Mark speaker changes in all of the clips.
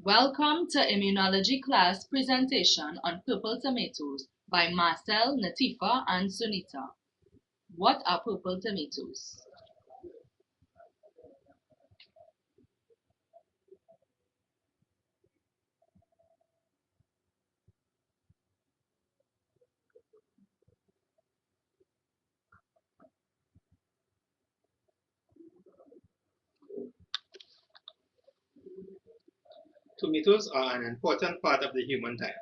Speaker 1: Welcome to Immunology class presentation on purple tomatoes by Marcel, Natifa, and Sunita. What are purple tomatoes?
Speaker 2: Tomatoes are an important part of the human diet.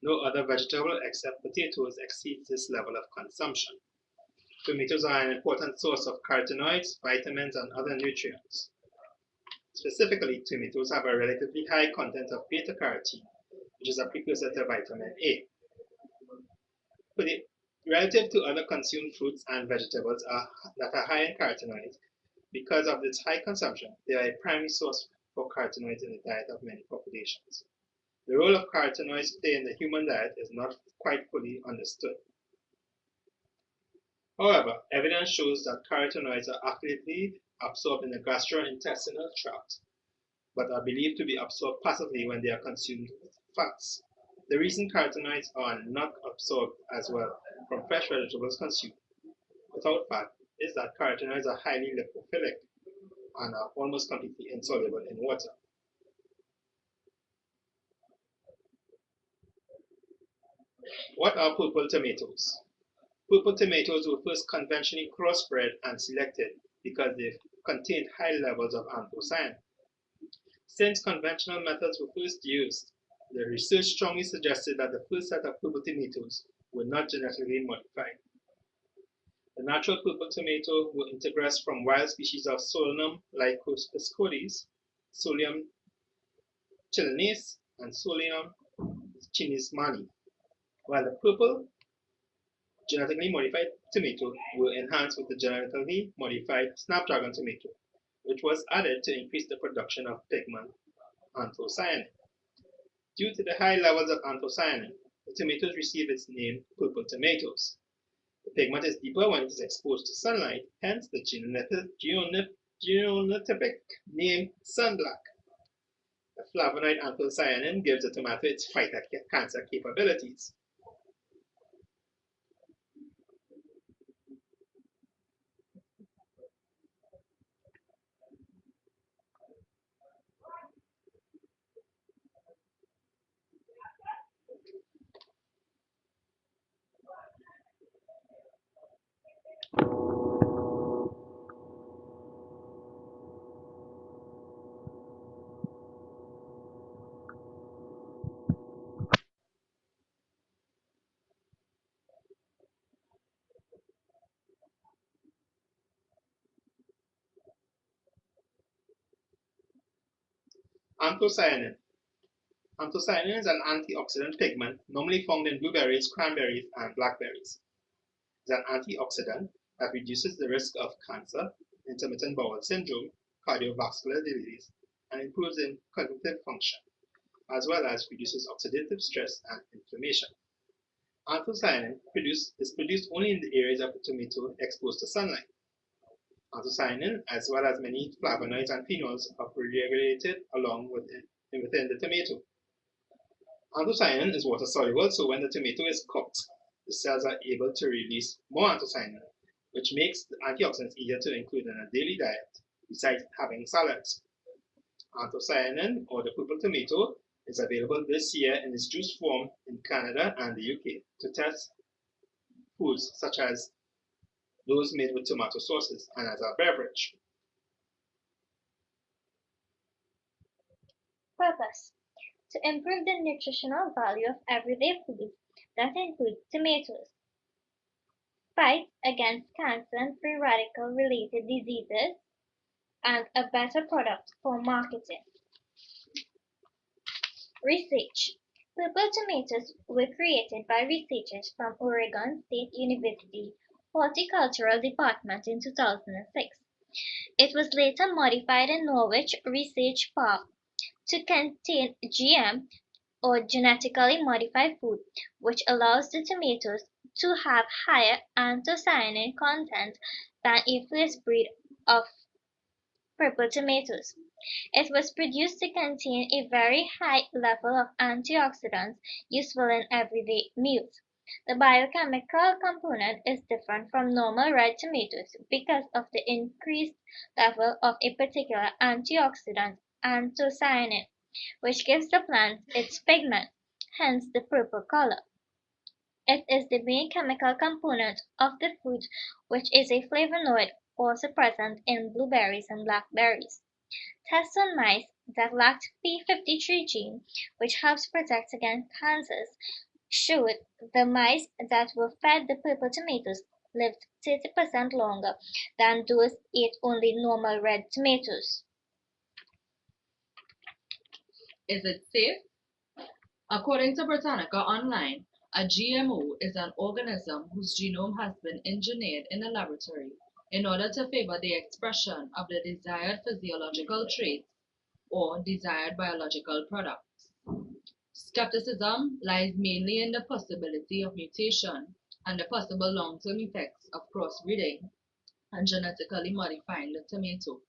Speaker 2: No other vegetable except potatoes exceeds this level of consumption. Tomatoes are an important source of carotenoids, vitamins, and other nutrients. Specifically, tomatoes have a relatively high content of beta-carotene, which is a precursor to vitamin A. Relative to other consumed fruits and vegetables that are high in carotenoids, because of this high consumption, they are a primary source for carotenoids in the diet of many populations. The role of carotenoids play in the human diet is not quite fully understood. However, evidence shows that carotenoids are actively absorbed in the gastrointestinal tract, but are believed to be absorbed passively when they are consumed with fats. The reason carotenoids are not absorbed as well from fresh vegetables consumed without fat is that carotenoids are highly lipophilic and are almost completely insoluble in water. What are purple tomatoes? Purple tomatoes were first conventionally crossbred and selected because they contained high levels of anthocyanin. Since conventional methods were first used, the research strongly suggested that the first set of purple tomatoes were not genetically modified. The natural purple tomato were integressed from wild species of Solanum lycopiscoides, Solium chilensis, and Solium chinismani, while the purple genetically modified tomato were enhanced with the genetically modified snapdragon tomato, which was added to increase the production of pigment anthocyanin. Due to the high levels of anthocyanin, the tomatoes receive its name purple tomatoes. The pigment is deeper when it is exposed to sunlight, hence the genotypic name sunblack. The flavonoid anthocyanin gives the tomato its fight-cancer capabilities. Anthocyanin. Anthocyanin is an antioxidant pigment normally found in blueberries, cranberries, and blackberries. It is an antioxidant that reduces the risk of cancer, intermittent bowel syndrome, cardiovascular disease, and improves in cognitive function, as well as reduces oxidative stress and inflammation. Anthocyanin is produced only in the areas of the tomato exposed to sunlight. Anthocyanin, as well as many flavonoids and phenols, are regulated within the tomato. Anthocyanin is water soluble, so when the tomato is cooked, the cells are able to release more anthocyanin, which makes the antioxidants easier to include in a daily diet, besides having salads. Anthocyanin, or the purple tomato, is available this year in its juice form in Canada and the UK to test foods such as those made with tomato sauces and as a beverage.
Speaker 3: Purpose: to improve the nutritional value of everyday foods that include tomatoes, fight against cancer and free radical related diseases, and a better product for marketing. Research: purple tomatoes were created by researchers from Oregon State University Horticultural Department in 2006. It was later modified in Norwich Research Park to contain GM or genetically modified food, which allows the tomatoes to have higher anthocyanin content than a first breed of purple tomatoes. It was produced to contain a very high level of antioxidants useful in everyday meals. The biochemical component is different from normal red tomatoes because of the increased level of a particular antioxidant, anthocyanin, which gives the plant its pigment, hence the purple color. It is the main chemical component of the fruit, which is a flavonoid also present in blueberries and blackberries. Tests on mice that lacked p53 gene, which helps protect against cancers, showed the mice that were fed the purple tomatoes lived 30% longer than those ate only normal red tomatoes.
Speaker 1: Is it safe? According to Britannica Online, a GMO is an organism whose genome has been engineered in a laboratory in order to favor the expression of the desired physiological traits or desired biological products. Skepticism lies mainly in the possibility of mutation and the possible long-term effects of crossbreeding and genetically modifying the tomato.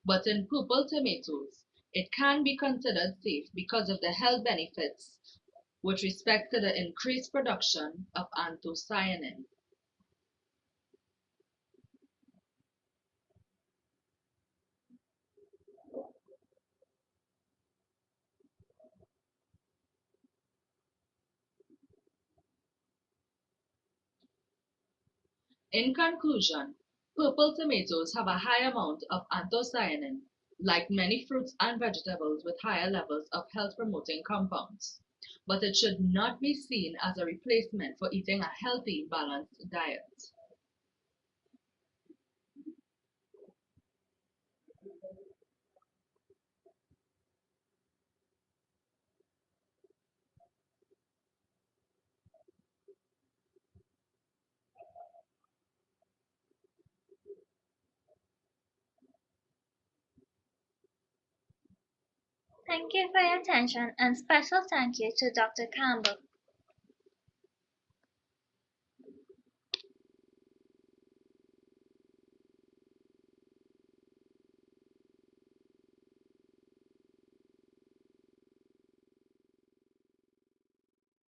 Speaker 1: But in purple tomatoes, it can be considered safe because of the health benefits with respect to the increased production of anthocyanin. In conclusion, purple tomatoes have a high amount of anthocyanin, like many fruits and vegetables with higher levels of health-promoting compounds. But it should not be seen as a replacement for eating a healthy, balanced diet.
Speaker 3: Thank you for your attention and special thank you to Dr. Campbell.